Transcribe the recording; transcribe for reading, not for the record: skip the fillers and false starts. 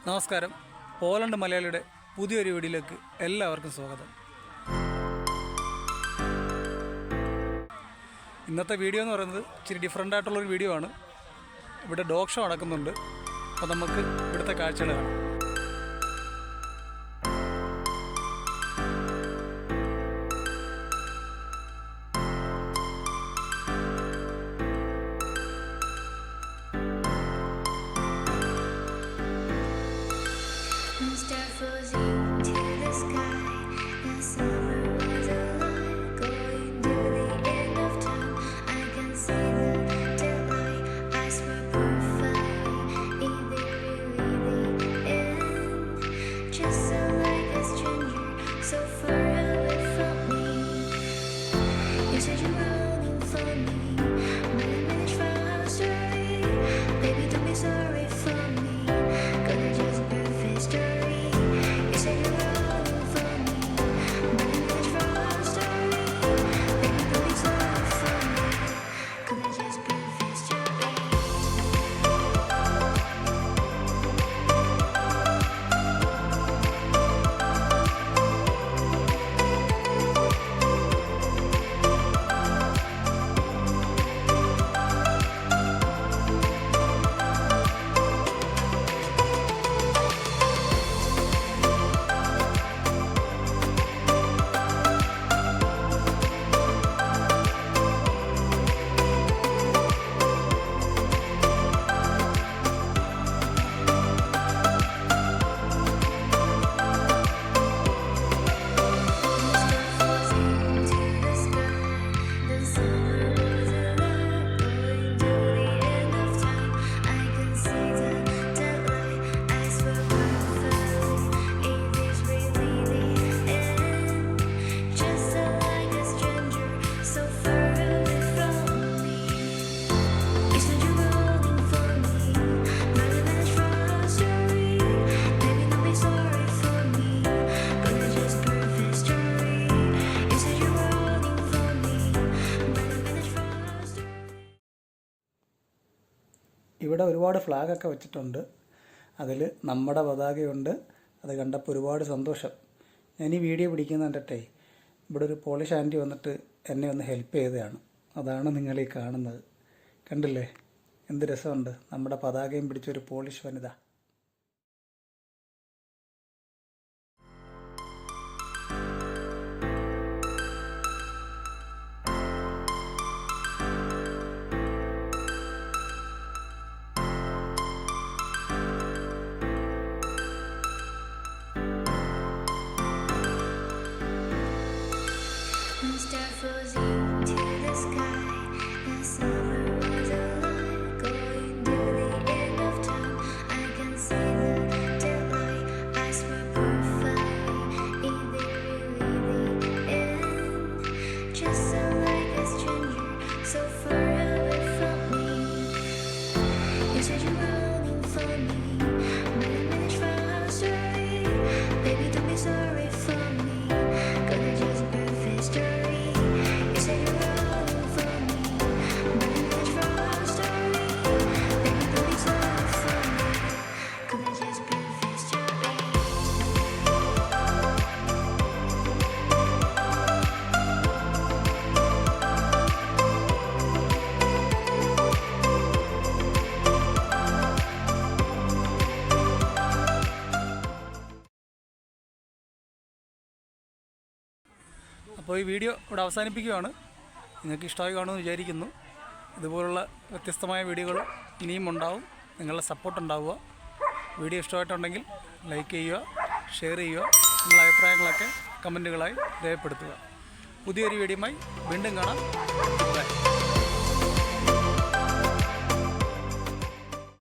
നമസ്കാരം. പോലണ്ട് മലയാളിയുടെ പുതിയൊരു വീഡിയോയിലേക്ക് എല്ലാവർക്കും സ്വാഗതം. ഇന്നത്തെ വീഡിയോ എന്ന് പറയുന്നത് ഇച്ചിരി ഡിഫറൻ്റ് ആയിട്ടുള്ളൊരു വീഡിയോ ആണ്. ഇവിടെ ഡോഗ് ഷോ നടക്കുന്നുണ്ട്. അപ്പോൾ നമുക്ക് ഇവിടുത്തെ കാഴ്ചകൾ കാണാം. ഇവിടെ ഒരുപാട് ഫ്ലാഗൊക്കെ വെച്ചിട്ടുണ്ട്. അതിൽ നമ്മുടെ പതാകയുണ്ട്. അത് കണ്ടപ്പോൾ ഒരുപാട് സന്തോഷം. ഞാൻ ഈ വീഡിയോ പിടിക്കുന്ന കണ്ടിട്ടേ ഇവിടെ ഒരു പോളിഷ് ആൻറ്റി വന്നിട്ട് എന്നെ ഒന്ന് ഹെൽപ്പ് ചെയ്തതാണ്. അതാണ് നിങ്ങളീ കാണുന്നത്. കണ്ടില്ലേ എന്ത് രസമുണ്ട്, നമ്മുടെ പതാകയും പിടിച്ചൊരു പോളിഷ് വനിത. അപ്പോൾ ഈ വീഡിയോ ഇവിടെ അവസാനിപ്പിക്കുകയാണ്. നിങ്ങൾക്ക് ഇഷ്ടമായി കാണുമെന്ന് വിചാരിക്കുന്നു. ഇതുപോലുള്ള വ്യത്യസ്തമായ വീഡിയോകൾ ഇനിയും ഉണ്ടാവും. നിങ്ങളുടെ സപ്പോർട്ട് ഉണ്ടാവുക. വീഡിയോ ഇഷ്ടമായിട്ടുണ്ടെങ്കിൽ ലൈക്ക് ചെയ്യുക, ഷെയർ ചെയ്യുക. നിങ്ങളുടെ അഭിപ്രായങ്ങളൊക്കെ കമൻറ്റുകളായി രേഖപ്പെടുത്തുക. പുതിയൊരു വീഡിയോയുമായി വീണ്ടും കാണാം. ബൈ.